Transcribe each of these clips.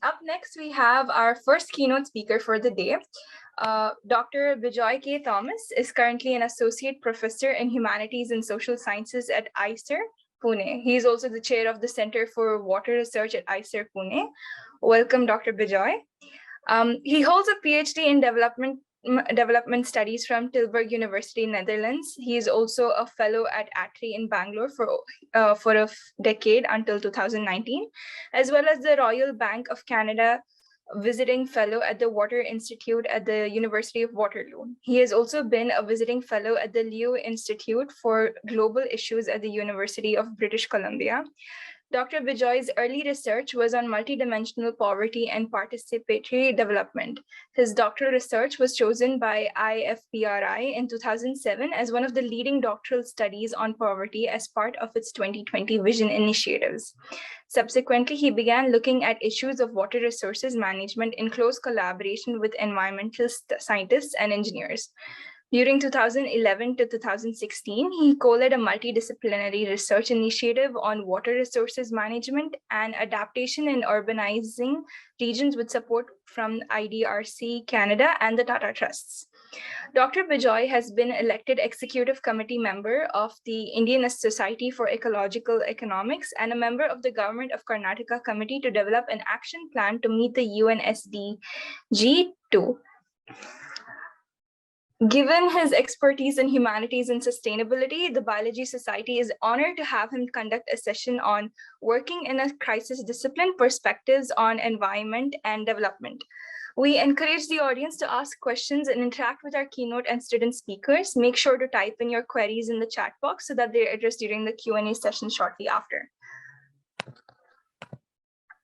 Up next, we have our first keynote speaker for the day. Dr. Bejoy K. Thomas is currently an associate professor in humanities and social sciences at IISER, Pune. He is also the chair of the Center for Water Research at IISER, Pune. Welcome, Dr. Bejoy. He holds a PhD in development studies from Tilburg University, Netherlands. He is also a fellow at ATRI in Bangalore for a decade until 2019, as well as the Royal Bank of Canada visiting fellow at the Water Institute at the University of Waterloo. He has also been a visiting fellow at the Leo Institute for Global Issues at the University of British Columbia. Dr. Bejoy's early research was on multidimensional poverty and participatory development. His doctoral research was chosen by IFPRI in 2007 as one of the leading doctoral studies on poverty as part of its 2020 vision initiatives. Subsequently, he began looking at issues of water resources management in close collaboration with environmental scientists and engineers. During 2011 to 2016, he co-led a multidisciplinary research initiative on water resources management and adaptation in urbanizing regions with support from IDRC Canada and the Tata Trusts. Dr. Bejoy has been elected executive committee member of the Indian Society for Ecological Economics and a member of the Government of Karnataka Committee to develop an action plan to meet the UN SDG 2. Given his expertise in humanities and sustainability, the Biology Society is honored to have him conduct a session on working in a crisis discipline, perspectives on environment and development. We encourage the audience to ask questions and interact with our keynote and student speakers. Make sure to type in your queries in the chat box so that they're addressed during the Q&A session shortly after.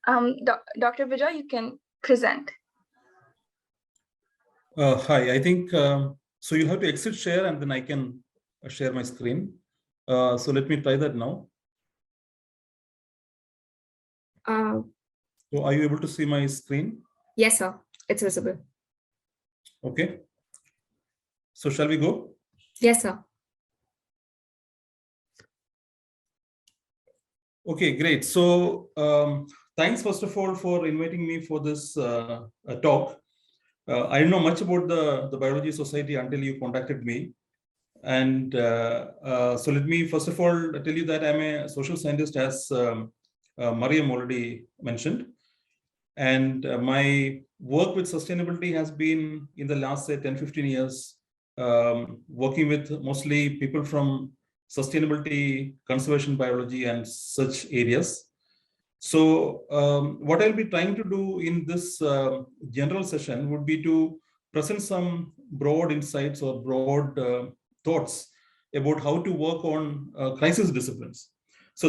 Dr. Bejoy, you can present. Hi, I think, so you have to exit share and then I can share my screen. So let me try that now. So are you able to see my screen? Yes, sir. It's visible. Okay. So shall we go? Yes, sir. Okay, great. So thanks, first of all, for inviting me for this talk. I didn't know much about the Biology Society until you contacted me. And so let me first of all tell you that I'm a social scientist, as Mariam already mentioned. And my work with sustainability has been in the last, say, 10-15 years, working with mostly people from sustainability, conservation biology, and such areas. So what I'll be trying to do in this general session would be to present some broad insights or broad thoughts about how to work on crisis disciplines. So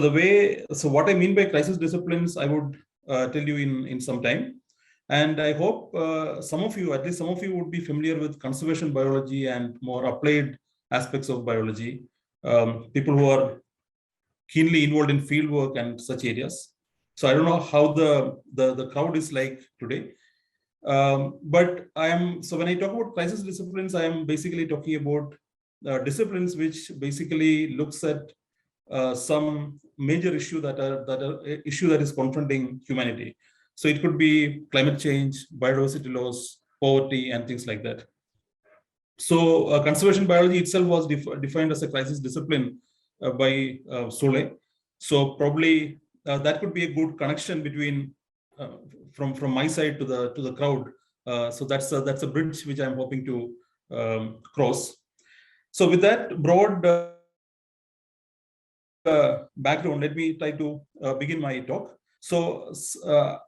what I mean by crisis disciplines, I would tell you in some time. And I hope some of you, at least some of you, would be familiar with conservation biology and more applied aspects of biology, people who are keenly involved in field work and such areas. So I don't know how the crowd is like today, but so when I talk about crisis disciplines, I am basically talking about disciplines which basically looks at some major issue that is confronting humanity. So it could be climate change, biodiversity loss, poverty, and things like that. So conservation biology itself was defined as a crisis discipline by Soule. So probably that could be a good connection between from my side to the crowd. So that's a bridge which I'm hoping to cross. So with that broad background, let me try to begin my talk. So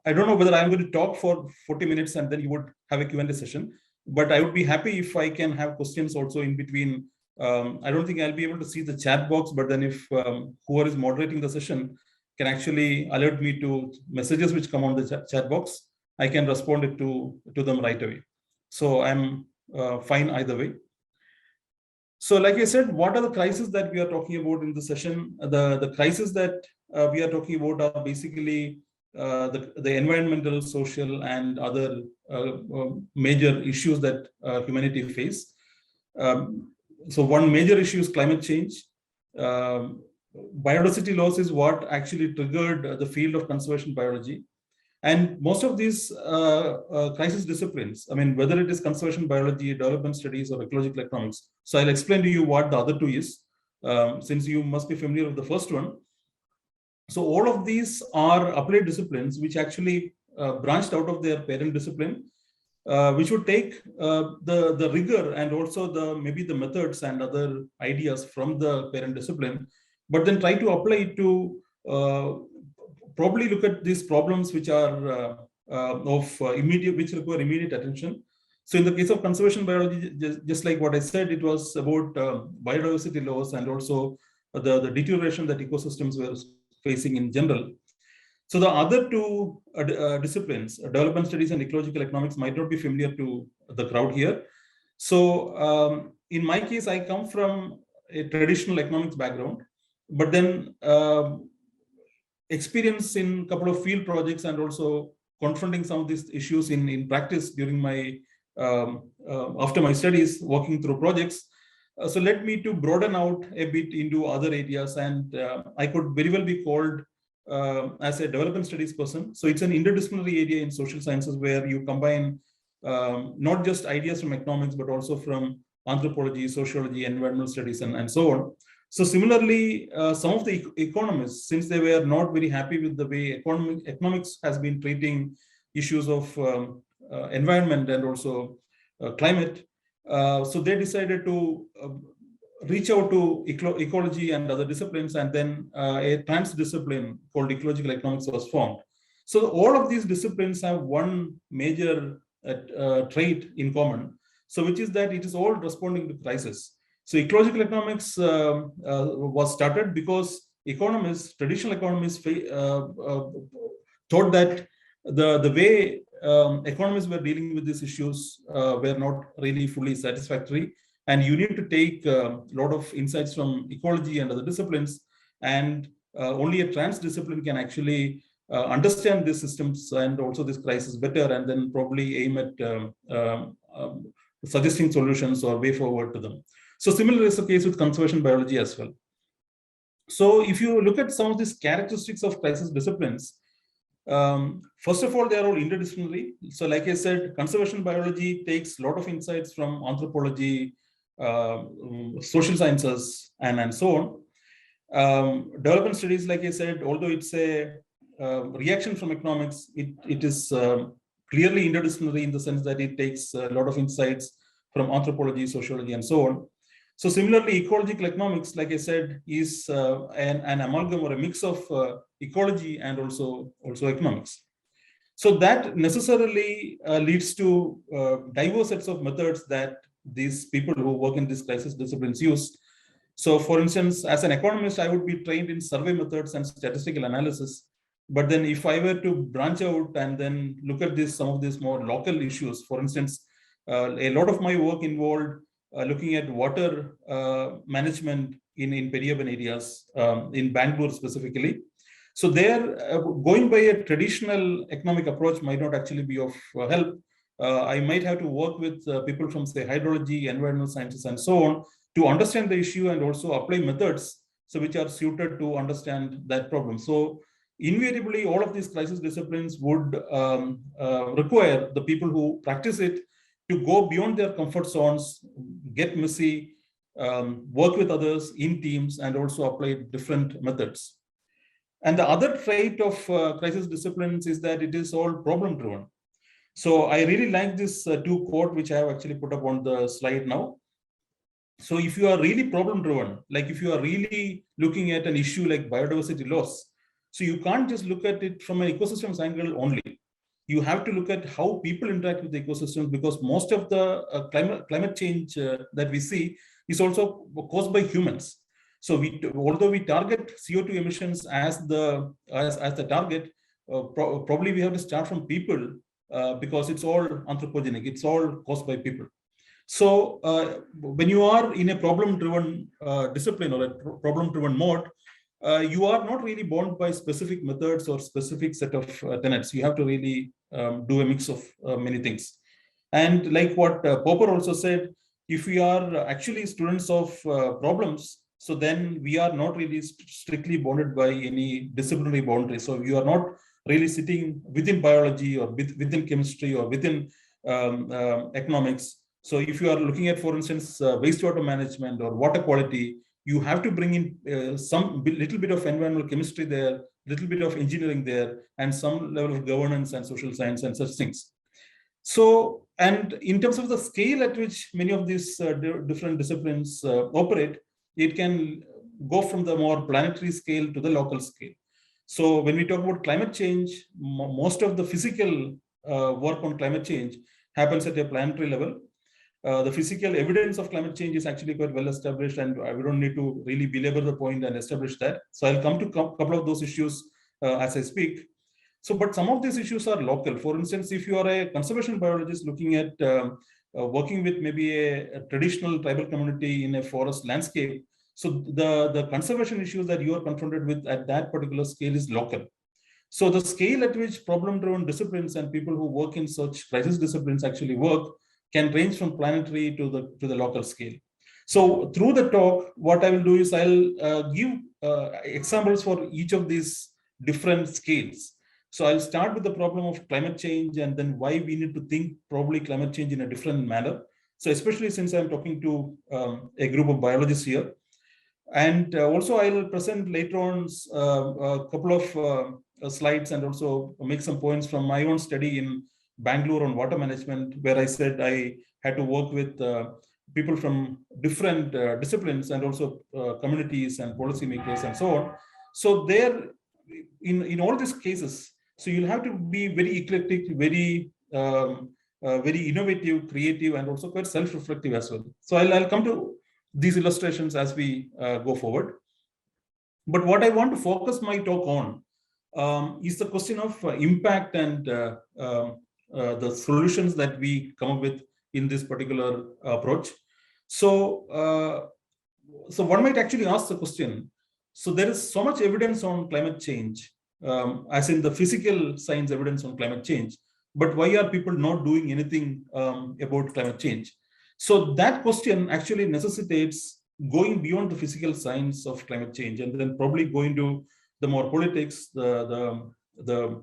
I don't know whether I'm going to talk for 40 minutes and then you would have a Q&A session, but I would be happy if I can have questions also in between. I don't think I'll be able to see the chat box, but then if whoever is moderating the session can actually alert me to messages which come on the chat box, I can respond to them right away. So I'm fine either way. So like I said, what are the crises that we are talking about in the session? The crises that we are talking about are basically the environmental, social, and other major issues that humanity face. So one major issue is climate change. Biodiversity loss is what actually triggered the field of conservation biology. And most of these crisis disciplines, I mean, whether it is conservation biology, development studies, or ecological economics. So I'll explain to you what the other two is, since you must be familiar with the first one. So all of these are applied disciplines which actually branched out of their parent discipline, which would take the rigor and also maybe the methods and other ideas from the parent discipline, but then try to apply it to probably look at these problems which are which require immediate attention. So in the case of conservation biology, just like what I said, it was about biodiversity loss and also the deterioration that ecosystems were facing in general. So the other two disciplines, development studies and ecological economics, might not be familiar to the crowd here. So in my case, I come from a traditional economics background, but then experience in a couple of field projects and also confronting some of these issues in practice during my after my studies, working through projects. So led me to broaden out a bit into other areas, and I could very well be called as a development studies person. So it's an interdisciplinary area in social sciences where you combine not just ideas from economics, but also from anthropology, sociology, environmental studies, and so on. So similarly, some of the economists, since they were not very happy with the way economics has been treating issues of environment and also climate, so they decided to reach out to ecology and other disciplines, and then a trans-discipline called ecological economics was formed. So all of these disciplines have one major trait in common, so which is that it is all responding to crisis. So ecological economics was started because traditional economists thought that the way economists were dealing with these issues were not really fully satisfactory. And you need to take a lot of insights from ecology and other disciplines, and only a trans-discipline can actually understand these systems and also this crisis better, and then probably aim at suggesting solutions or way forward to them. So similar is the case with conservation biology as well. So if you look at some of these characteristics of crisis disciplines, first of all, they are all interdisciplinary. So like I said, conservation biology takes a lot of insights from anthropology, social sciences, and so on. Development studies, like I said, although it's a reaction from economics, it is clearly interdisciplinary in the sense that it takes a lot of insights from anthropology, sociology, and so on. So similarly, ecological economics, like I said, is an amalgam or a mix of ecology and also economics. So that necessarily leads to diverse sets of methods that these people who work in these crisis disciplines use. So for instance, as an economist, I would be trained in survey methods and statistical analysis. But then if I were to branch out and then look at some of these more local issues, for instance, a lot of my work involved looking at water management in peri-urban areas, in Bangalore specifically. So there, going by a traditional economic approach might not actually be of help. I might have to work with people from, say, hydrology, environmental sciences, and so on, to understand the issue and also apply methods which are suited to understand that problem. So invariably, all of these crisis disciplines would require the people who practice it to go beyond their comfort zones, get messy, work with others in teams, and also apply different methods. And the other trait of crisis disciplines is that it is all problem-driven. So I really like this two quote, which I have actually put up on the slide now. So if you are really problem-driven, like if you are really looking at an issue like biodiversity loss, so you can't just look at it from an ecosystems angle only. You have to look at how people interact with the ecosystem, because most of the climate change that we see is also caused by humans. So although we target CO2 emissions as the target, probably we have to start from people because it's all anthropogenic. It's all caused by people. So when you are in a problem-driven discipline or a problem-driven mode, you are not really bound by specific methods or specific set of tenets. You have to really do a mix of many things. And like what Popper also said, if we are actually students of problems, so then we are not really strictly bounded by any disciplinary boundary. So you are not really sitting within biology or within chemistry or within economics. So if you are looking at, for instance, wastewater management or water quality, you have to bring in some little bit of environmental chemistry there, little bit of engineering there, and some level of governance and social science and such things. So, and in terms of the scale at which many of these different disciplines operate, it can go from the more planetary scale to the local scale. So when we talk about climate change, most of the physical work on climate change happens at a planetary level. The physical evidence of climate change is actually quite well established, and we don't need to really belabor the point and establish that. So I'll come to a couple of those issues as I speak. So, but some of these issues are local. For instance, if you are a conservation biologist looking at working with maybe a traditional tribal community in a forest landscape, so the conservation issues that you are confronted with at that particular scale is local. So the scale at which problem-driven disciplines and people who work in such crisis disciplines actually work can range from planetary to the local scale. So through the talk, what I will do is I'll give examples for each of these different scales. So I'll start with the problem of climate change and then why we need to think probably climate change in a different manner. So especially since I'm talking to a group of biologists here. And also I'll present later on a couple of slides and also make some points from my own study in Bengaluru on water management, where I said I had to work with people from different disciplines and also communities and policymakers and so on. So there, in all these cases, so you'll have to be very eclectic, very very innovative, creative, and also quite self-reflective as well. So I'll come to these illustrations as we go forward. But what I want to focus my talk on is the question of impact and the solutions that we come up with in this particular approach. So, so one might actually ask the question, so there is so much evidence on climate change, as in the physical science evidence on climate change, but why are people not doing anything about climate change? So that question actually necessitates going beyond the physical science of climate change and then probably going to the more politics, the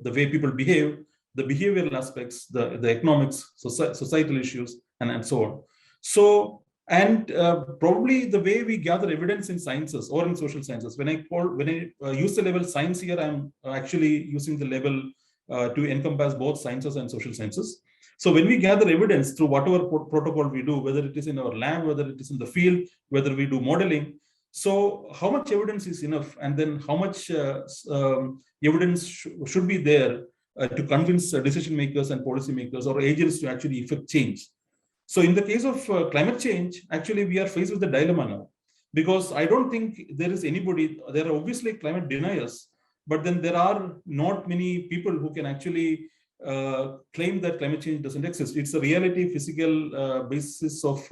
way people behave, the behavioral aspects, the economics, societal issues, and so on. So, and probably the way we gather evidence in sciences or in social sciences, when I use the label science here, I'm actually using the label to encompass both sciences and social sciences. So when we gather evidence through whatever protocol we do, whether it is in our lab, whether it is in the field, whether we do modeling, so how much evidence is enough, and then how much evidence should be there to convince decision makers and policy makers or agents to actually effect change? So in the case of climate change, actually we are faced with the dilemma now, because I don't think there is anybody, there are obviously climate deniers, but then there are not many people who can actually claim that climate change doesn't exist. It's a reality. Physical basis of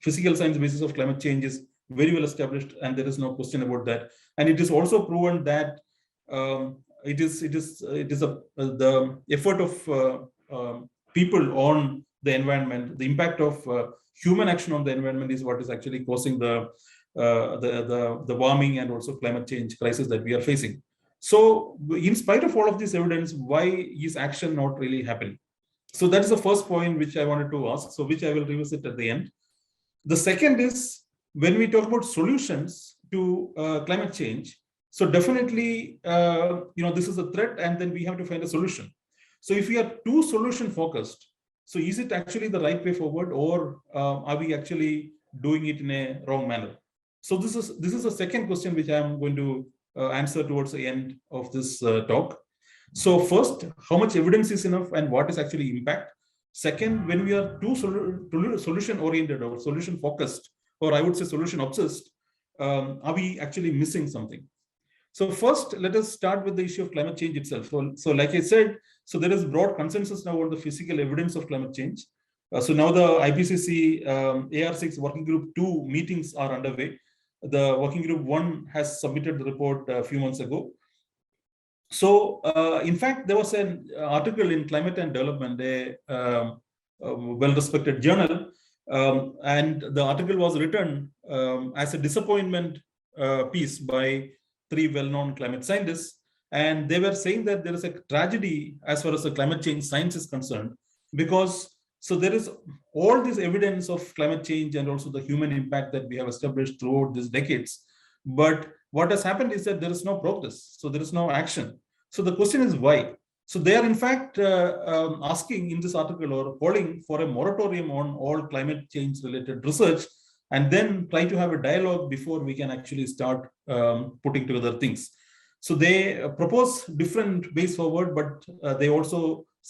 physical science basis of climate change is very well established, and there is no question about that. And it is also proven that it is the effort of people on the environment, the impact of human action on the environment is what is actually causing the warming and also climate change crisis that we are facing. So in spite of all of this evidence, why is action not really happening? So that is the first point which I wanted to ask, so which I will revisit at the end. The second is, when we talk about solutions to climate change, so definitely, this is a threat, and then we have to find a solution. So if we are too solution focused, so is it actually the right way forward, or are we actually doing it in a wrong manner? So this is the second question which I am going to answer towards the end of this talk. So first, how much evidence is enough and what is actually impact? Second, when we are too solution oriented or solution focused, or I would say solution obsessed, are we actually missing something? So first, let us start with the issue of climate change itself. So like I said, so there is broad consensus now on the physical evidence of climate change. So now the IPCC AR6 working group 2 meetings are underway. The working group 1 has submitted the report a few months ago. So in fact, there was an article in Climate and Development, a well-respected journal, and the article was written as a disappointment piece by 3 well-known climate scientists. And they were saying that there is a tragedy as far as the climate change science is concerned, because so there is all this evidence of climate change and also the human impact that we have established throughout these decades. But what has happened is that there is no progress. So there is no action. So the question is why? So they are in fact asking in this article or calling for a moratorium on all climate change related research, and then try to have a dialogue before we can actually start putting together things. So they propose different ways forward, but they also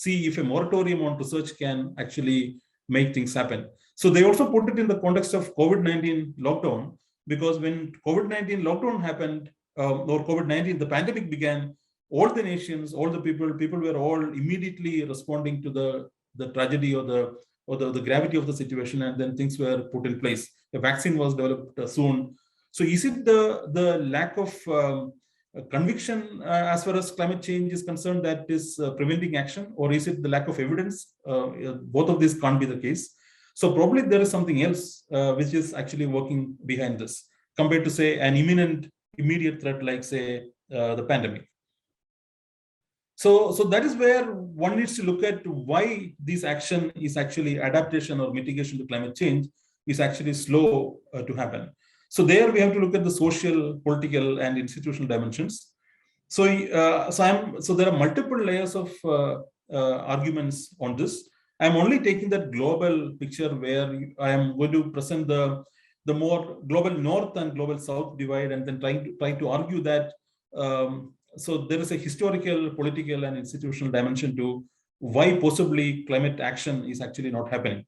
see if a moratorium on research can actually make things happen. So they also put it in the context of COVID-19 lockdown, because when COVID-19 lockdown happened, or COVID-19, the pandemic began, all the nations, all the people were all immediately responding to the tragedy or the gravity of the situation, and then things were put in place. A vaccine was developed soon. So is it the lack of conviction as far as climate change is concerned that is preventing action, or is it the lack of evidence? Both of these can't be the case. So probably there is something else which is actually working behind this, compared to say an immediate threat like say the pandemic. So that is where one needs to look at why this action is actually adaptation or mitigation to climate change is actually slow to happen. So there we have to look at the social, political, and institutional dimensions. So there are multiple layers of arguments on this. I'm only taking that global picture where I am going to present the more global north and global south divide, and then trying to argue that so there is a historical, political, and institutional dimension to why possibly climate action is actually not happening.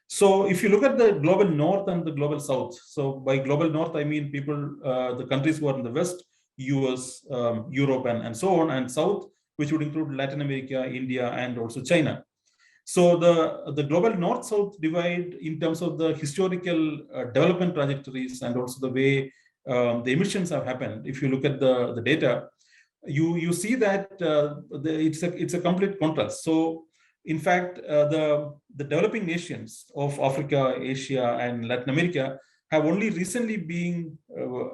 So if you look at the global north and the global south, so by global north, I mean people, the countries who are in the West, US, Europe, and so on, and south, which would include Latin America, India, and also China. So the global north-south divide in terms of the historical development trajectories and also the way the emissions have happened, if you look at the data, you see that it's a complete contrast. So in fact, the developing nations of Africa, Asia, and Latin America have only recently been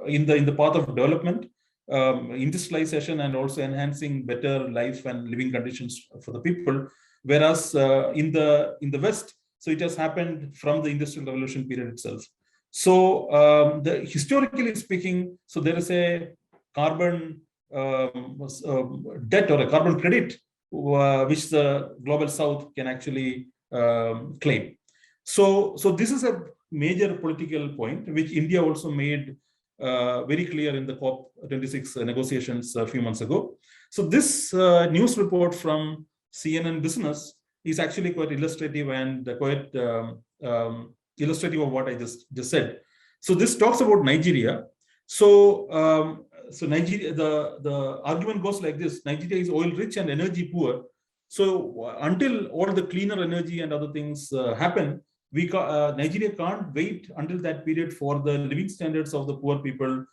in the path of development, industrialization, and also enhancing better life and living conditions for the people. Whereas in the West, so it has happened from the Industrial Revolution period itself. So historically speaking, so there is a carbon debt or a carbon credit which the global south can actually claim. So this is a major political point which India also made very clear in the COP26 negotiations a few months ago. So this news report from CNN Business is actually quite illustrative and quite illustrative of what I just said. So this talks about Nigeria. So Nigeria, the argument goes like this: Nigeria is oil rich and energy poor. So until all the cleaner energy and other things happen, Nigeria can't wait until that period for the living standards of the poor people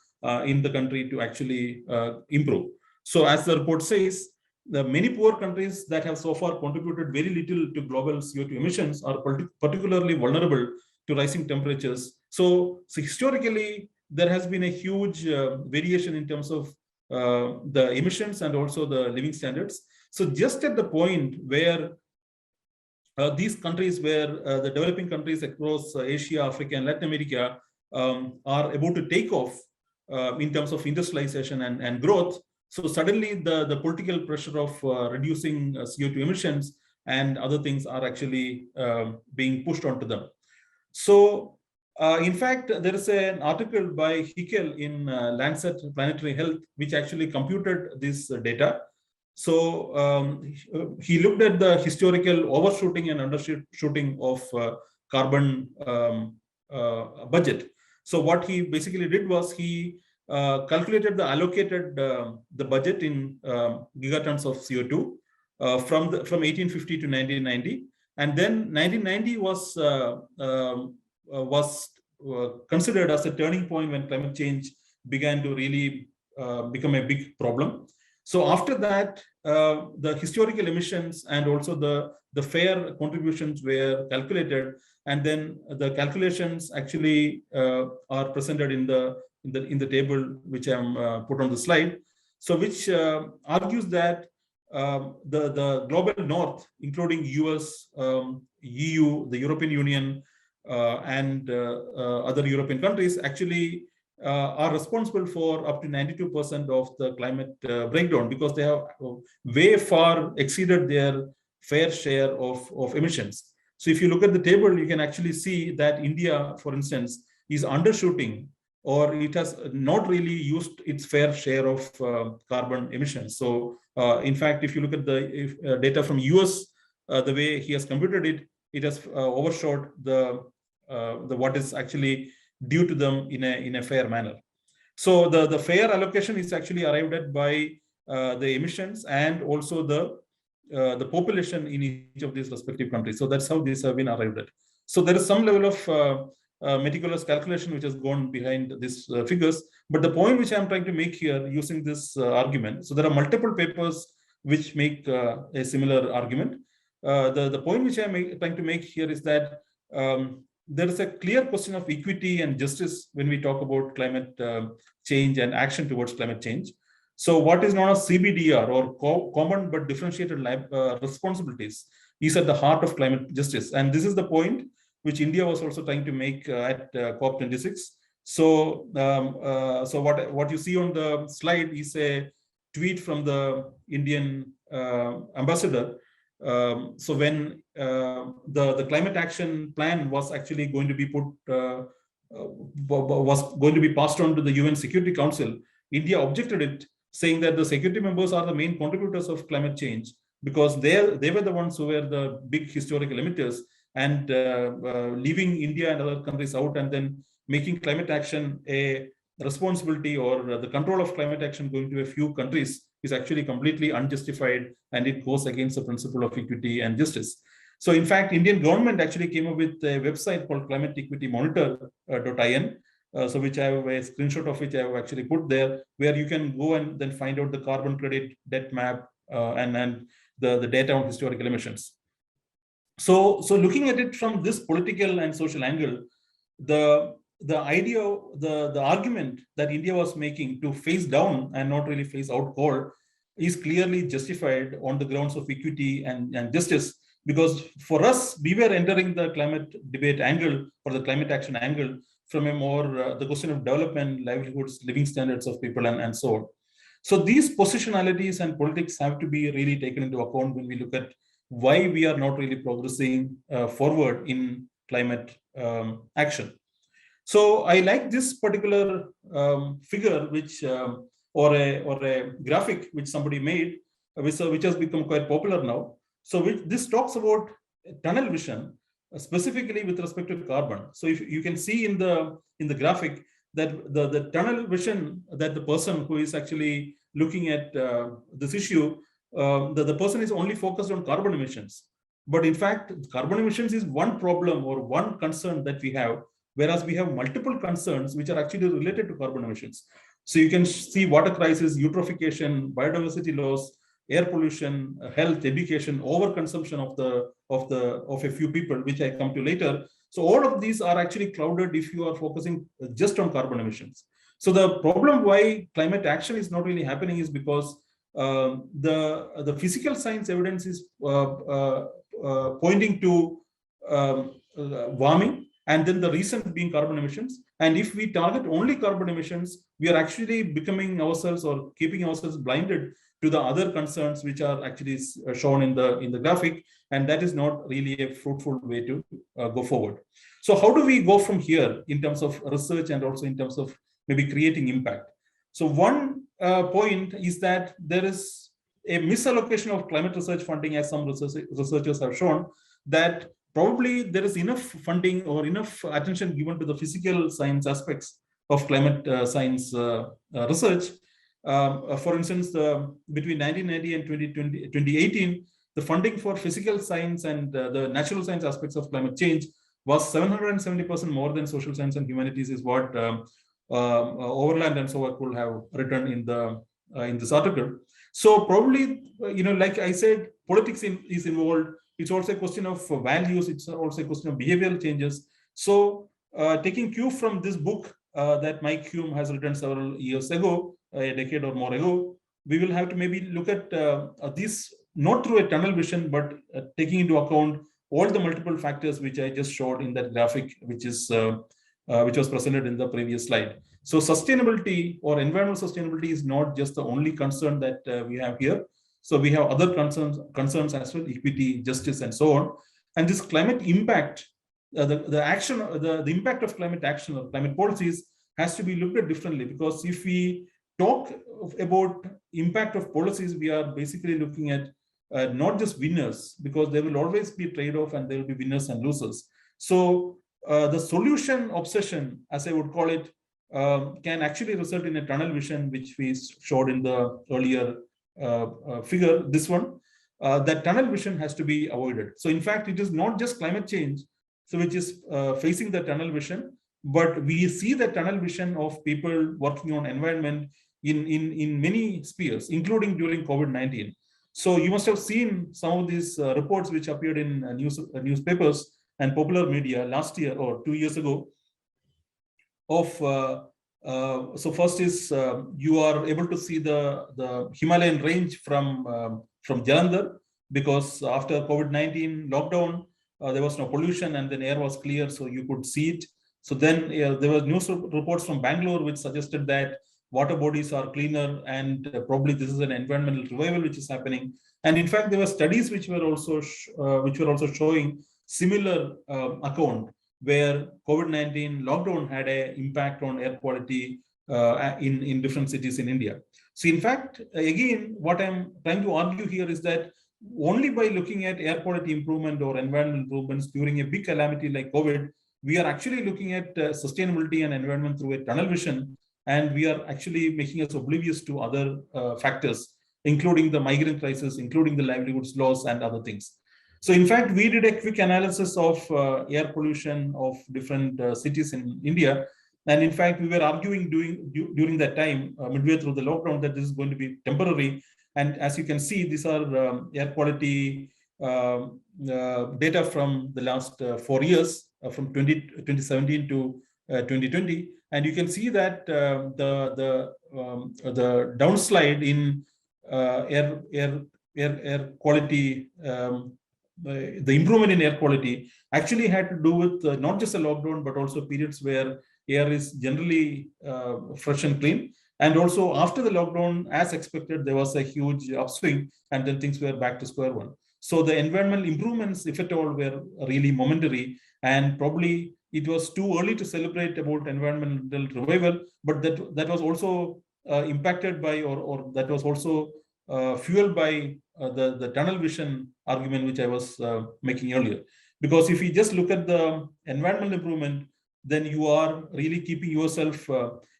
in the country to actually improve. So as the report says, the many poor countries that have so far contributed very little to global CO2 emissions are particularly vulnerable to rising temperatures. So historically, there has been a huge variation in terms of the emissions and also the living standards. So just at the point where these countries, where the developing countries across Asia, Africa, and Latin America are about to take off in terms of industrialization and growth, so suddenly the political pressure of reducing CO2 emissions and other things are actually being pushed onto them. So in fact, there is an article by Hickel in Lancet Planetary Health, which actually computed this data. So he looked at the historical overshooting and undershooting of carbon budget. So what he basically did was he calculated the allocated the budget in gigatons of CO2 from 1850 to 1990, and then 1990 was considered as a turning point when climate change began to really become a big problem. So after that, the historical emissions and also the fair contributions were calculated, and then the calculations actually are presented in the table which I'm put on the slide. So which argues that the global north, including US, EU, the European Union, and other European countries actually are responsible for up to 92% of the climate breakdown, because they have way far exceeded their fair share of emissions. So if you look at the table, you can actually see that India, for instance, is undershooting, or it has not really used its fair share of carbon emissions. So in fact, if you look at the data from US, the way he has computed it, it has overshot the what is actually due to them in a fair manner. So the fair allocation is actually arrived at by the emissions and also the population in each of these respective countries. So that's how these have been arrived at. So there is some level of meticulous calculation which has gone behind these figures. But the point which I'm trying to make here using this argument, so there are multiple papers which make a similar argument. The point which I'm trying to make here is that there is a clear question of equity and justice when we talk about climate change and action towards climate change. So what is known as CBDR, or common but differentiated responsibilities, is at the heart of climate justice. And this is the point which India was also trying to make at COP26. So, so what you see on the slide is a tweet from the Indian ambassador. So when the climate action plan was actually going to be was going to be passed on to the UN Security Council, India objected it, saying that the security members are the main contributors of climate change, because they were the ones who were the big historical emitters, and leaving India and other countries out and then making climate action a responsibility, or the control of climate action going to a few countries, is actually completely unjustified, and it goes against the principle of equity and justice. So in fact, Indian government actually came up with a website called Climate Equity Monitor.in, so which I have a screenshot of, which I have actually put there, where you can go and then find out the carbon credit debt map and the data on historical emissions. So looking at it from this political and social angle, the idea, the argument that India was making to face down and not really face out coal is clearly justified on the grounds of equity and justice. Because for us, we were entering the climate debate angle, or the climate action angle, from a more the question of development, livelihoods, living standards of people, and so on. So these positionalities and politics have to be really taken into account when we look at why we are not really progressing forward in climate action. So I like this particular figure, which or a graphic which somebody made, which has become quite popular now. So this talks about tunnel vision, specifically with respect to carbon. So if you can see in the graphic that the tunnel vision that the person who is actually looking at this issue, the person is only focused on carbon emissions. But in fact, carbon emissions is one problem or one concern that we have, whereas we have multiple concerns which are actually related to carbon emissions. So you can see water crisis, eutrophication, biodiversity loss, air pollution, health, education, overconsumption of a few people, which I come to later. So all of these are actually clouded if you are focusing just on carbon emissions. So the problem why climate action is not really happening is because the physical science evidence is pointing to warming, and then the reason being carbon emissions. And if we target only carbon emissions, we are actually becoming ourselves or keeping ourselves blinded to the other concerns which are actually shown in the graphic, and that is not really a fruitful way to go forward. So how do we go from here in terms of research and also in terms of maybe creating impact? So one point is that there is a misallocation of climate research funding, as some researchers have shown, that probably there is enough funding or enough attention given to the physical science aspects of climate science research. For instance, between 1990 and 2018, the funding for physical science and the natural science aspects of climate change was 770% more than social science and humanities, is what Overland and so on could have written in this article. So probably, like I said, politics is involved. It's also a question of values. It's also a question of behavioral changes. So taking cue from this book that Mike Hume has written several years ago, a decade or more ago, we will have to maybe look at these not through a tunnel vision, but taking into account all the multiple factors which I just showed in that graphic, which was presented in the previous slide. So sustainability or environmental sustainability is not just the only concern that we have here. So we have other concerns as well, equity, justice, and so on. And this climate impact, the impact of climate action or climate policies has to be looked at differently, because if we talk about impact of policies, we are basically looking at not just winners, because there will always be a trade-off and there will be winners and losers. So the solution obsession, as I would call it, can actually result in a tunnel vision, which we showed in the earlier figure, this one. That tunnel vision has to be avoided. So in fact, it is not just climate change, so which is facing the tunnel vision, but we see the tunnel vision of people working on environment in many spheres, including during COVID-19. So you must have seen some of these reports which appeared in newspapers and popular media last year or 2 years ago. So first is you are able to see the Himalayan range from Jalandhar, because after COVID-19 lockdown, there was no pollution and then air was clear, so you could see it. So then there were news reports from Bengaluru which suggested that water bodies are cleaner, and probably this is an environmental revival which is happening. And in fact, there were studies which were also showing similar account, where COVID-19 lockdown had an impact on air quality in different cities in India. So in fact, again, what I'm trying to argue here is that only by looking at air quality improvement or environmental improvements during a big calamity like COVID, we are actually looking at sustainability and environment through a tunnel vision, and we are actually making us oblivious to other factors, including the migrant crisis, including the livelihoods loss and other things. So in fact, we did a quick analysis of air pollution of different cities in India. And in fact, we were arguing during that time, midway through the lockdown, that this is going to be temporary. And as you can see, these are air quality data from the last 4 years, from 2017 to 2020. And you can see that the downslide in air quality, the improvement in air quality actually had to do with not just a lockdown, but also periods where air is generally fresh and clean. And also after the lockdown, as expected, there was a huge upswing, and then things were back to square one. So the environmental improvements, if at all, were really momentary, and probably it was too early to celebrate about environmental revival, but that was also impacted by, or that was also fueled by the tunnel vision argument, which I was making earlier. Because if you just look at the environmental improvement, then you are really keeping yourself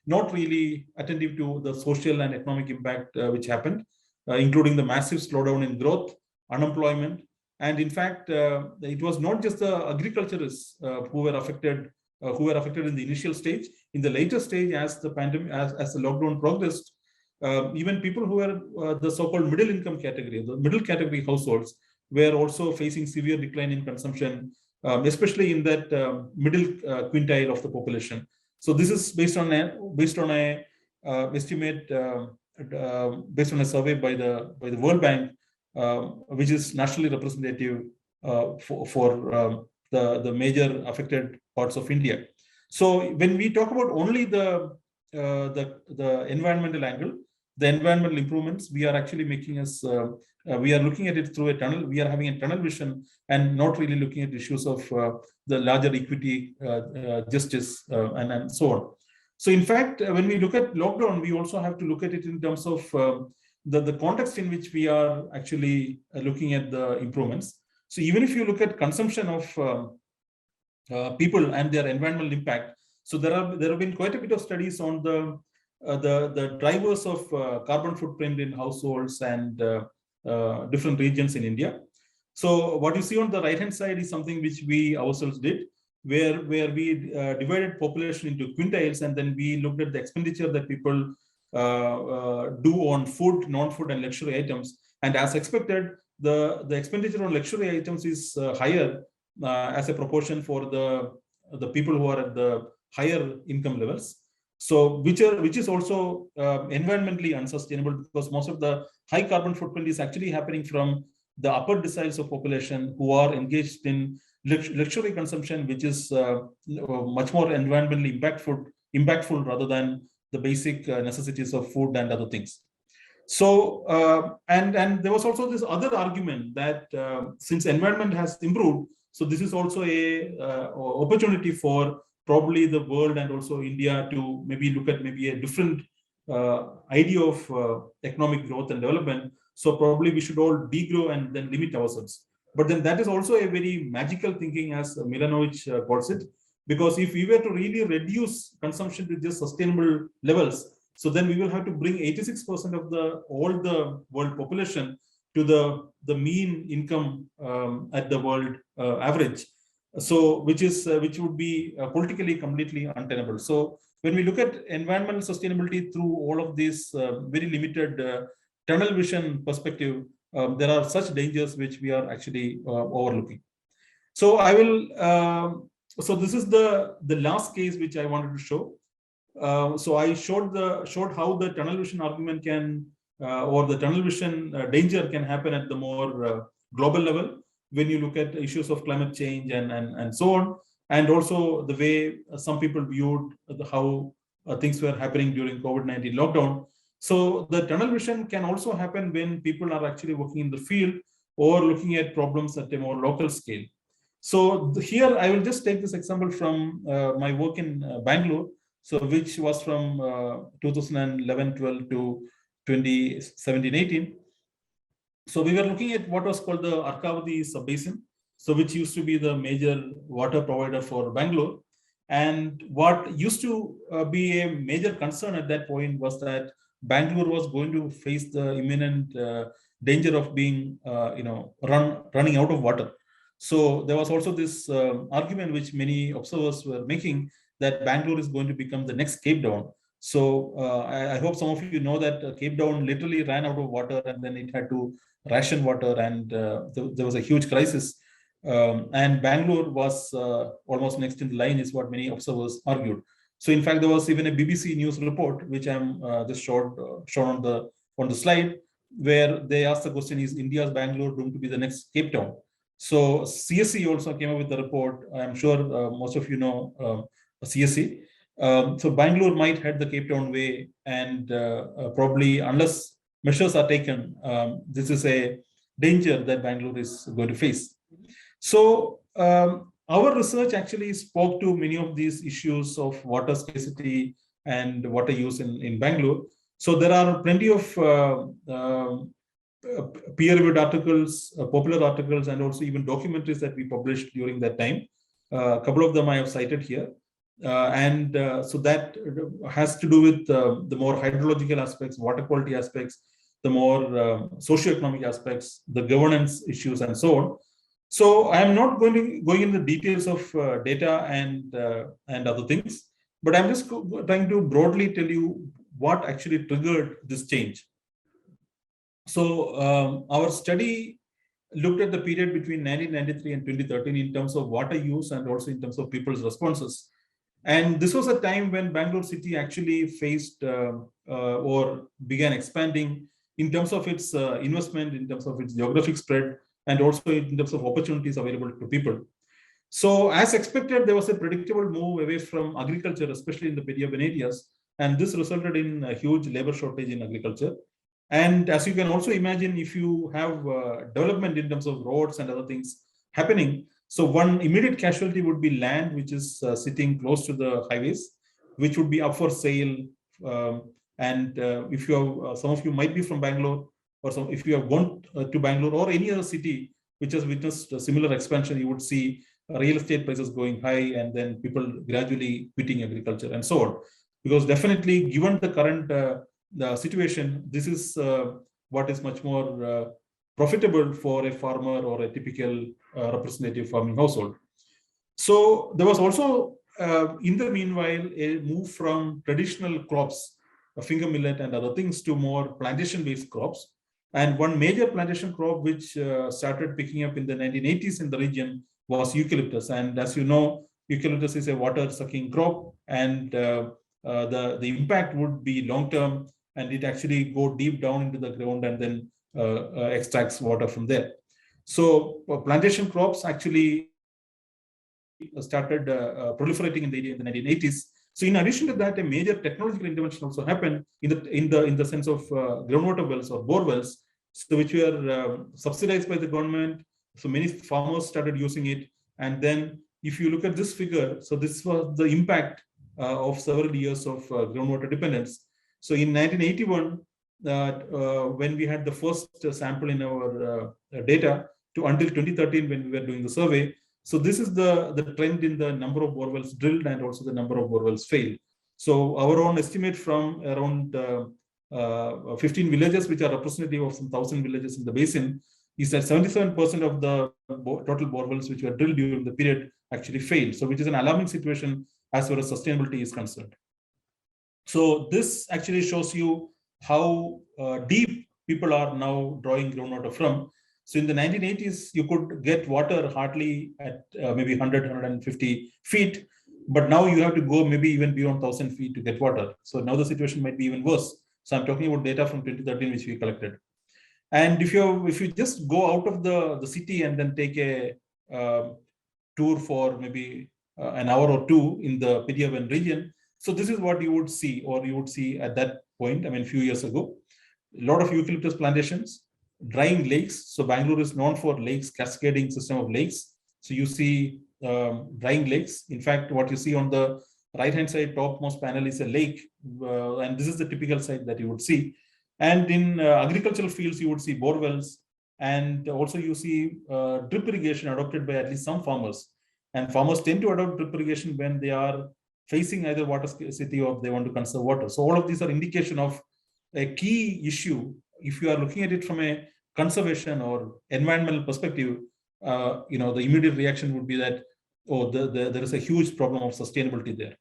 not really attentive to the social and economic impact which happened, including the massive slowdown in growth, unemployment. And in fact, it was not just the agriculturists who were affected in the initial stage. In the later stage, as the pandemic, as the lockdown progressed, even people who were the so-called middle income category, the middle category households, were also facing severe decline in consumption, especially in that middle quintile of the population. So this is based on a estimate, based on a survey by the World Bank, which is nationally representative for the major affected parts of India. So when we talk about only the environmental angle, the environmental improvements, we are actually making us, we are looking at it through a tunnel. We are having a tunnel vision and not really looking at issues of the larger equity, justice, and so on. So in fact, when we look at lockdown, we also have to look at it in terms of the context in which we are actually looking at the improvements. So even if you look at consumption of people and their environmental impact, so there have been quite a bit of studies on the drivers of carbon footprint in households and different regions in India. So what you see on the right hand side is something which we ourselves did, where we divided population into quintiles, and then we looked at the expenditure that people do on food, non-food, and luxury items. And as expected, the expenditure on luxury items is higher as a proportion for the people who are at the higher income levels. So which is also environmentally unsustainable, because most of the high carbon footprint is actually happening from the upper deciles of population who are engaged in luxury consumption, which is much more environmentally impactful rather than the basic necessities of food and other things. So and there was also this other argument that since environment has improved, so this is also a opportunity for probably the world and also India to maybe look at maybe a different idea of economic growth and development. So probably we should all degrow and then limit ourselves. But then that is also a very magical thinking, as Milanovic calls it, because if we were to really reduce consumption to just sustainable levels, so then we will have to bring 86% of all the world population to the mean income at the world average. So which would be politically completely untenable. So when we look at environmental sustainability through all of these very limited tunnel vision perspective, there are such dangers which we are actually overlooking. So I will. So this is the last case which I wanted to show. So I showed how the tunnel vision argument can or the tunnel vision danger can happen at the more global level when you look at issues of climate change and so on, and also the way some people viewed how things were happening during COVID-19 lockdown. So the tunnel vision can also happen when people are actually working in the field or looking at problems at a more local scale. So here I will just take this example from my work in Bangalore, so which was from 2011-12 to 2017-18. So we were looking at what was called the Arkavati sub-basin, so which used to be the major water provider for Bangalore. And what used to be a major concern at that point was that Bangalore was going to face the imminent danger of being, running out of water. So there was also this argument which many observers were making, that Bangalore is going to become the next Cape Town. So I hope some of you know that Cape Town literally ran out of water, and then it had to ration water, and there was a huge crisis. And Bangalore was almost next in the line, is what many observers argued. So in fact, there was even a BBC News report, which I'm just shown on the slide, where they asked the question: is India's Bangalore going to be the next Cape Town? So CSE also came up with the report. I'm sure most of you know CSE. So Bangalore might head the Cape Town way, and probably unless measures are taken, this is a danger that Bangalore is going to face. So our research actually spoke to many of these issues of water scarcity and water use in Bangalore. So there are plenty of peer-reviewed articles, popular articles, and also even documentaries that we published during that time. A couple of them I have cited here. So that has to do with the more hydrological aspects, water quality aspects, the more socioeconomic aspects, the governance issues, and so on. So I am not going into the details of data and other things, but I'm just trying to broadly tell you what actually triggered this change. So our study looked at the period between 1993 and 2013 in terms of water use and also in terms of people's responses. And this was a time when Bangalore city actually faced or began expanding in terms of its investment, in terms of its geographic spread, and also in terms of opportunities available to people. So as expected, there was a predictable move away from agriculture, especially in the peri-urban areas. And this resulted in a huge labor shortage in agriculture. And as you can also imagine, if you have development in terms of roads and other things happening, so one immediate casualty would be land, which is sitting close to the highways, which would be up for sale. If you have, some of you might be from Bangalore, or if you have gone to Bangalore or any other city which has witnessed a similar expansion, you would see real estate prices going high, and then people gradually quitting agriculture and so on. Because definitely, given the current the situation, this is what is much more profitable for a farmer or a typical representative farming household. So there was also, in the meanwhile, a move from traditional crops, finger millet and other things, to more plantation-based crops. And one major plantation crop which started picking up in the 1980s in the region was eucalyptus. And as you know, eucalyptus is a water-sucking crop, and the impact would be long term, and it actually go deep down into the ground and then extracts water from there. So plantation crops actually started proliferating in the 1980s. So in addition to that, a major technological intervention also happened in the sense of groundwater wells or bore wells, so which were subsidized by the government. So many farmers started using it. And then if you look at this figure, so this was the impact of several years of groundwater dependence. So in 1981, when we had the first sample in our data to until 2013 when we were doing the survey. So this is the trend in the number of bore wells drilled and also the number of bore wells failed. So our own estimate from around 15 villages, which are representative of some 1,000 villages in the basin, is that 77% of the total bore wells which were drilled during the period actually failed. So which is an alarming situation as far as sustainability is concerned. So this actually shows you how deep people are now drawing groundwater from. So in the 1980s, you could get water hardly at maybe 100, 150 feet, but now you have to go maybe even beyond 1,000 feet to get water. So now the situation might be even worse. So I'm talking about data from 2013, which we collected. And if you just go out of the city and then take a tour for maybe an hour or two in the Pejavan region, so this is what you would see, or you would see at that point, I mean, a few years ago, a lot of eucalyptus plantations, drying lakes. So Bengaluru is known for lakes, cascading system of lakes. So you see drying lakes. In fact, what you see on the right-hand side, topmost panel is a lake. And this is the typical site that you would see. And in agricultural fields, you would see bore wells. And also you see drip irrigation adopted by at least some farmers. And farmers tend to adopt drip irrigation when they are facing either water scarcity or they want to conserve water. So all of these are indication of a key issue. If you are looking at it from a conservation or environmental perspective, the immediate reaction would be that, oh, there is a huge problem of sustainability there.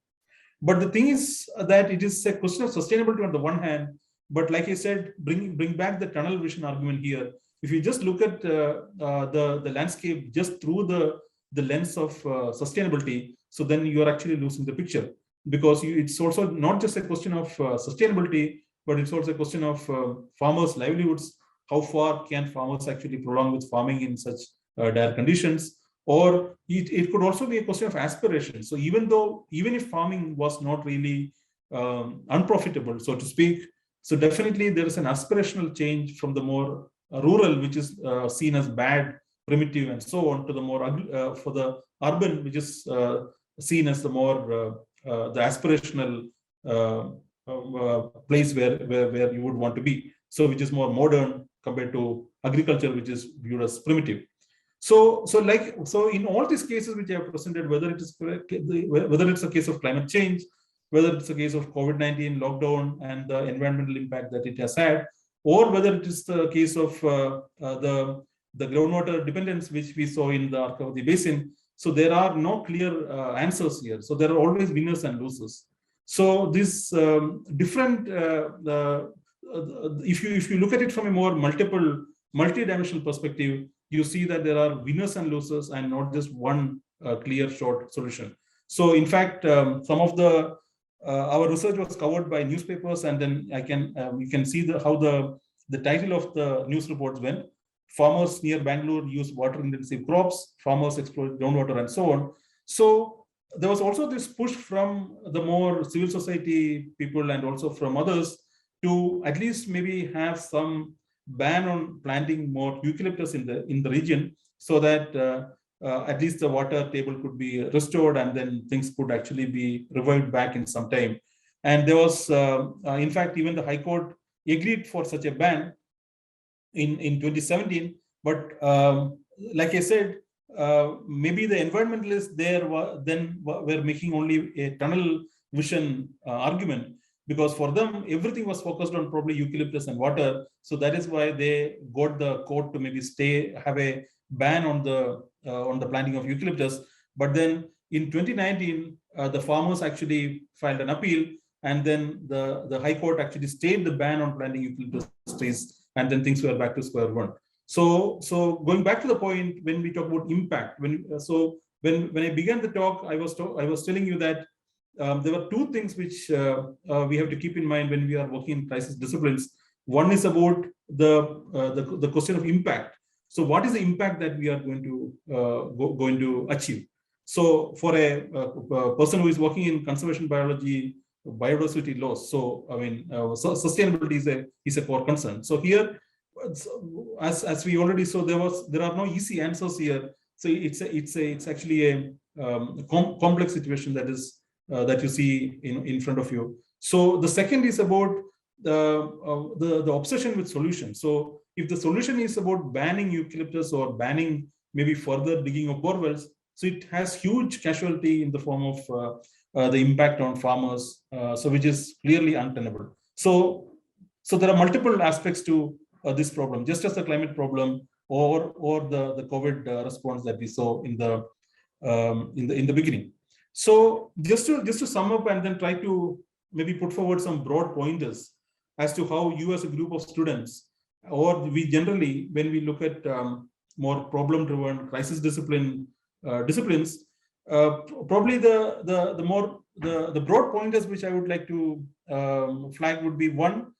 But the thing is that it is a question of sustainability on the one hand, but like I said, bring back the tunnel vision argument here. If you just look at the landscape just through the lens of sustainability, so then you are actually losing the picture, because it's also not just a question of sustainability, but it's also a question of farmers' livelihoods. How far can farmers actually prolong with farming in such dire conditions? Or it could also be a question of aspiration. So even if farming was not really unprofitable, so to speak, so definitely there is an aspirational change from the more rural, which is seen as bad, primitive, and so on, to the more for the urban, which is seen as the more the aspirational place where you would want to be. So which is more modern compared to agriculture, which is viewed as primitive. So in all these cases which I have presented, whether it's a case of climate change, whether it's a case of COVID-19 lockdown and the environmental impact that it has had, or whether it is the case of the groundwater dependence which we saw in the Arkavati basin. So there are no clear answers here. So there are always winners and losers. So this different, if you look at it from a more multi-dimensional perspective, you see that there are winners and losers and not just one clear short solution. So in fact, some of our research was covered by newspapers, and then you can see how the title of the news reports went. Farmers near Bangalore use water-intensive crops, farmers exploit groundwater, and so on. So there was also this push from the more civil society people and also from others to at least maybe have some ban on planting more eucalyptus in the region, so that at least the water table could be restored, and then things could actually be revived back in some time. And there was, in fact, even the High Court agreed for such a ban in 2017. But like I said, maybe the environmentalists there were making only a tunnel vision argument, because for them everything was focused on probably eucalyptus and water. So that is why they got the court to maybe have a ban on the planting of eucalyptus. But then in 2019, the farmers actually filed an appeal, and then the High Court actually stayed the ban on planting eucalyptus trees, and then things were back to square one. So going back to the point, when we talk about impact, when I began the talk, I was telling you that there were two things which we have to keep in mind when we are working in crisis disciplines. One is about the question of impact. So what is the impact that we are going to achieve? So for a person who is working in conservation biology, biodiversity loss, so I mean, sustainability is a core concern. So here, as we already saw, there are no easy answers here. So it's actually a complex situation that you see in front of you. So the second is about the obsession with solutions. So if the solution is about banning eucalyptus or banning maybe further digging of borewells, so it has huge casualty in the form of the impact on farmers, so which is clearly untenable. So there are multiple aspects to this problem, just as the climate problem or the COVID response that we saw in the beginning. So just to sum up and then try to maybe put forward some broad pointers as to how you as a group of students, or we generally, when we look at more problem-driven crisis disciplines, probably the broad pointers which I would like to flag would be one.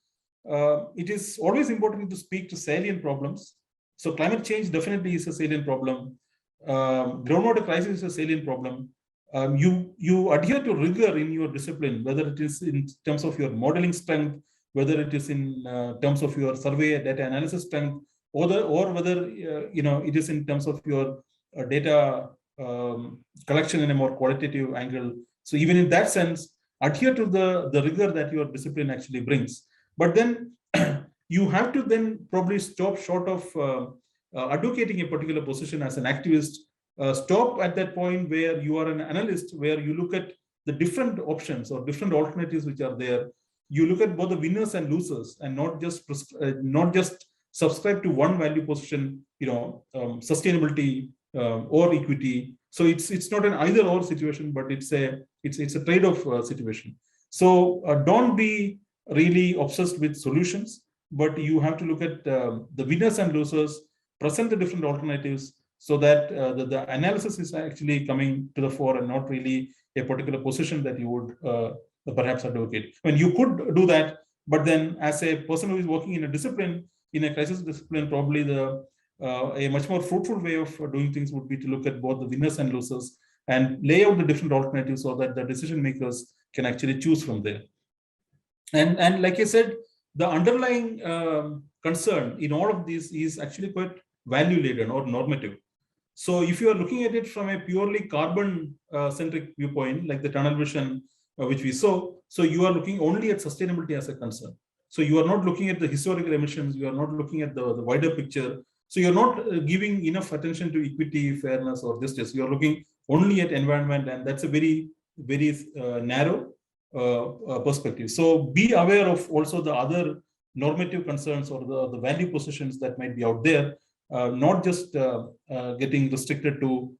It is always important to speak to salient problems. So climate change definitely is a salient problem. Groundwater crisis is a salient problem. You adhere to rigor in your discipline, whether it is in terms of your modeling strength, whether it is in terms of your survey data analysis strength, or whether it is in terms of your data collection in a more qualitative angle. So even in that sense, adhere to the rigor that your discipline actually brings. But then you have to then probably stop short of advocating a particular position as an activist. Stop at that point where you are an analyst, where you look at the different options or different alternatives which are there. You look at both the winners and losers, and not just subscribe to one value position, sustainability or equity. So it's not an either or situation, but it's a trade-off situation. So don't be really obsessed with solutions, but you have to look at the winners and losers, present the different alternatives, so that the analysis is actually coming to the fore and not really a particular position that you would perhaps advocate. I mean, you could do that, but then as a person who is working in a discipline, in a crisis discipline, probably a much more fruitful way of doing things would be to look at both the winners and losers and lay out the different alternatives so that the decision makers can actually choose from there. And like I said, the underlying concern in all of this is actually quite value-laden or normative. So if you are looking at it from a purely carbon-centric viewpoint, like the tunnel vision which we saw, so you are looking only at sustainability as a concern. So you are not looking at the historical emissions, you are not looking at the wider picture. So you're not giving enough attention to equity, fairness, or justice. You're looking only at environment, and that's a very, very narrow perspective. So be aware of also the other normative concerns or the value positions that might be out there, not just getting restricted to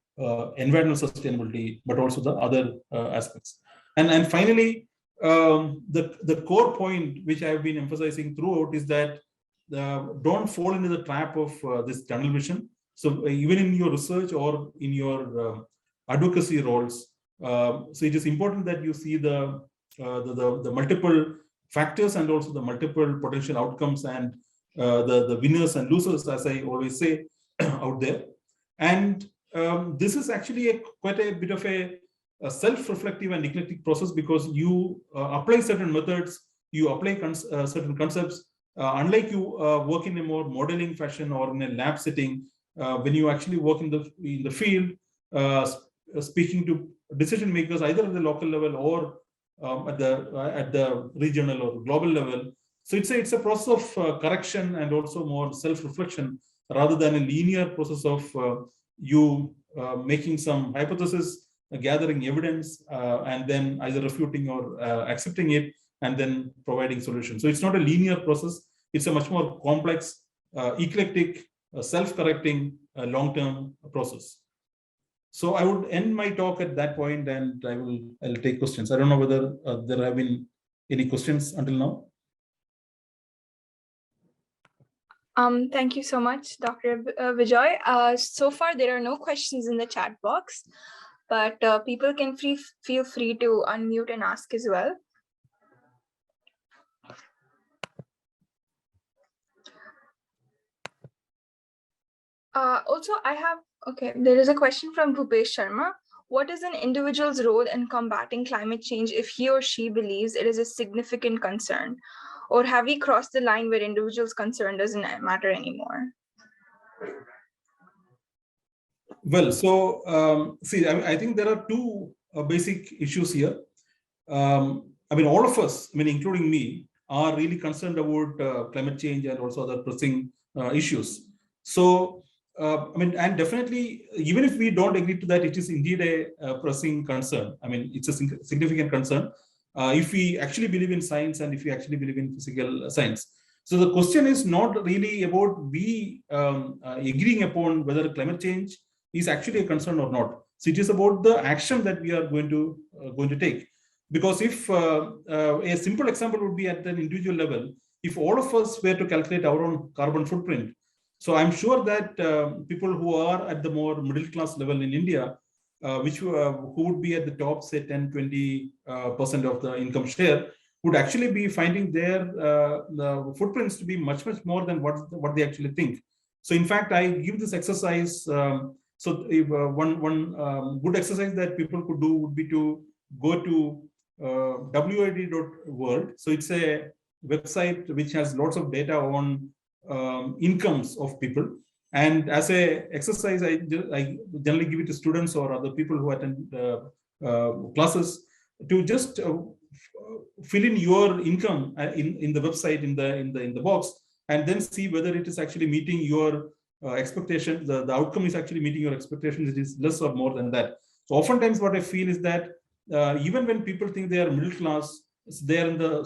environmental sustainability, but also the other aspects. And finally, the core point which I've been emphasizing throughout is that don't fall into the trap of this tunnel vision. So even in your research or in your advocacy roles, so it is important that you see the multiple factors and also the multiple potential outcomes and the winners and losers, as I always say, out there. And this is actually quite a bit of a self-reflective and eclectic process, because you apply certain methods, you apply certain concepts. Unlike you work in a more modeling fashion or in a lab setting, when you actually work in the field, speaking to decision makers either at the local level or at the regional or global level. So it's a process of correction and also more self-reflection, rather than a linear process of you making some hypothesis, gathering evidence, and then either refuting or accepting it, and then providing solutions. So it's not a linear process. It's a much more complex, eclectic, self-correcting, long-term process. So I would end my talk at that point, and I'll take questions. I don't know whether there have been any questions until now. Thank you so much, Dr. Bejoy. So far, there are no questions in the chat box. but people can feel free to unmute and ask as well. Also, there is a question from Bhupesh Sharma. What is an individual's role in combating climate change if he or she believes it is a significant concern? Or have we crossed the line where individuals' concern doesn't matter anymore? Well, so see, I think there are two basic issues here. I mean, all of us, I mean, including me, are really concerned about climate change and also other pressing issues. So, I mean, and definitely, even if we don't agree to that, it is indeed a pressing concern. I mean, it's a significant concern if we actually believe in science and if we actually believe in physical science. So the question is not really about we agreeing upon whether climate change is actually a concern or not. So it is about the action that we are going to take. Because if a simple example would be at an individual level, if all of us were to calculate our own carbon footprint, so I'm sure that people who are at the more middle class level in India, who would be at the top, say 10-20% of the income share, would actually be finding their footprints to be much more than what they actually think. So in fact, I give this exercise. So if, one good exercise that people could do would be to go to WID.world. So it's a website which has lots of data on incomes of people. And as a exercise, I generally give it to students or other people who attend classes to just fill in your income in the website in the box, and then see whether it is actually meeting your expectation. The outcome is actually meeting your expectations. It is less or more than that. So oftentimes, what I feel is that even when people think they are middle class, they are in the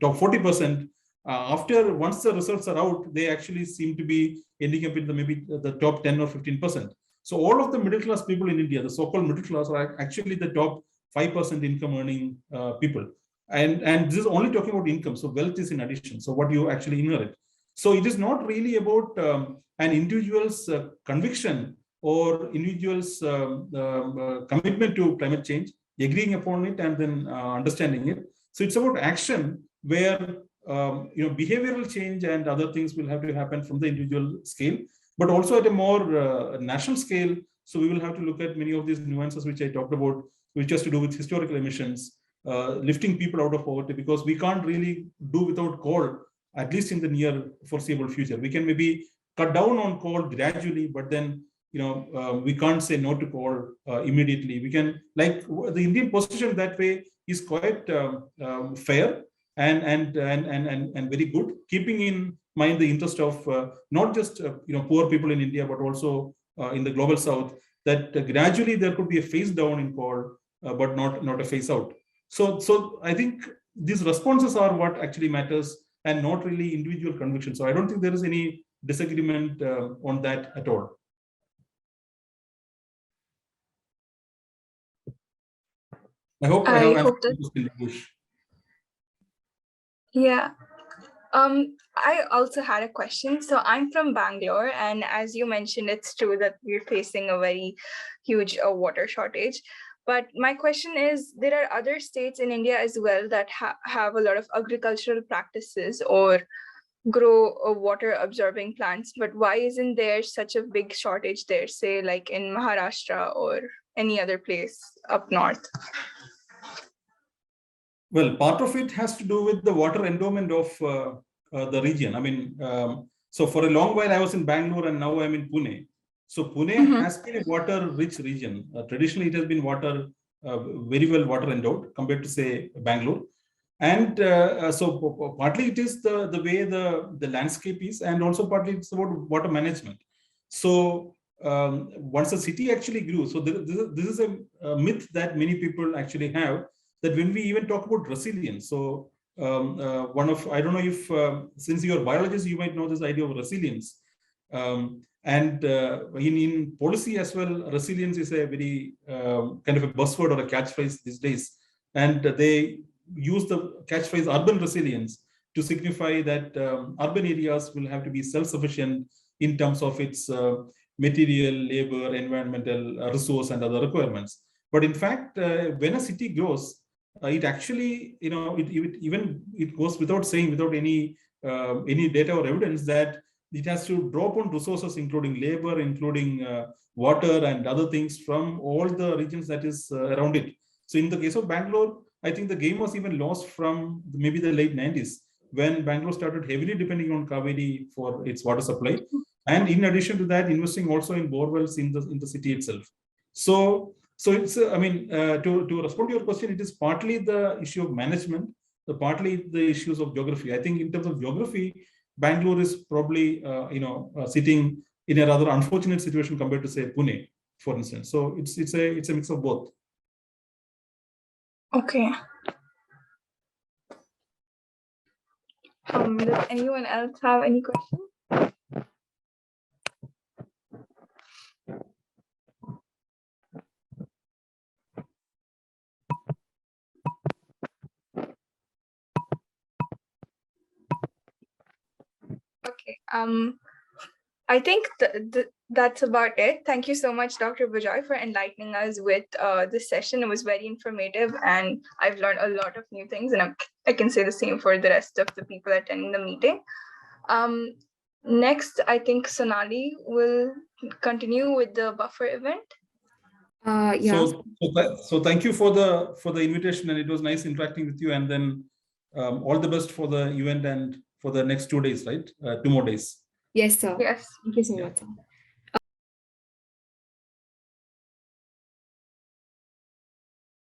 top 40%. After once the results are out, they actually seem to be ending up in maybe the top 10 or 15%. So all of the middle class people in India, the so-called middle class, are actually the top 5% income earning people. And this is only talking about income. So wealth is in addition. So what you actually inherit. So it is not really about an individual's conviction or individual's commitment to climate change, agreeing upon it and then understanding it. So it's about action where behavioral change and other things will have to happen from the individual scale, but also at a more national scale. So we will have to look at many of these nuances which I talked about, which has to do with historical emissions, lifting people out of poverty, because we can't really do without coal, at least in the near foreseeable future. We can maybe cut down on coal gradually, but then we can't say no to coal immediately. We can, like the Indian position that way is quite fair and very good, keeping in mind the interest of not just poor people in India, but also in the global south, that gradually there could be a phase down in coal, but not a phase out. So I think these responses are what actually matters, and not really individual conviction. So I don't think there is any disagreement on that at all. I hope I have answered that. Yeah. I also had a question. So I'm from Bangalore, and as you mentioned, it's true that we're facing a very huge water shortage. But my question is, there are other states in India as well that have a lot of agricultural practices or grow water absorbing plants. But why isn't there such a big shortage there, say like in Maharashtra or any other place up north? Well, part of it has to do with the water endowment of the region. I mean, so for a long while I was in Bangalore and now I'm in Pune. So Pune has been a water-rich region. Traditionally, it has been very well water endowed compared to, say, Bangalore. And so partly it is the way the landscape is, and also partly it's about water management. So once a city actually grew, so this is a myth that many people actually have, that when we even talk about resilience, so I don't know if, since you're biologists, you might know this idea of resilience. And in policy as well, resilience is a very kind of a buzzword or a catchphrase these days. And they use the catchphrase urban resilience to signify that urban areas will have to be self-sufficient in terms of its material, labor, environmental resource, and other requirements. But in fact, when a city grows, it actually, it goes without saying, without any data or evidence, that it has to draw upon resources, including labor, including water and other things from all the regions that is around it. So in the case of Bangalore, I think the game was even lost from maybe the late 90s, when Bangalore started heavily depending on Kaveri for its water supply. And in addition to that, investing also in borewells in the city itself. So it's, to respond to your question, it is partly the issue of management, partly the issues of geography. I think in terms of geography, Bangalore is probably, sitting in a rather unfortunate situation compared to, say, Pune, for instance. So it's a mix of both. Okay. Does anyone else have any questions? Okay. I think that's about it. Thank you so much, Dr. Bejoy, for enlightening us with this session. It was very informative, and I've learned a lot of new things, and I can say the same for the rest of the people attending the meeting. Next, I think Sonali will continue with the buffer event. Yeah. So thank you for the invitation, and it was nice interacting with you. And then all the best for the event and for the next 2 days, right? 2 more days. Yes, sir. Yes. Thank you so much, sir.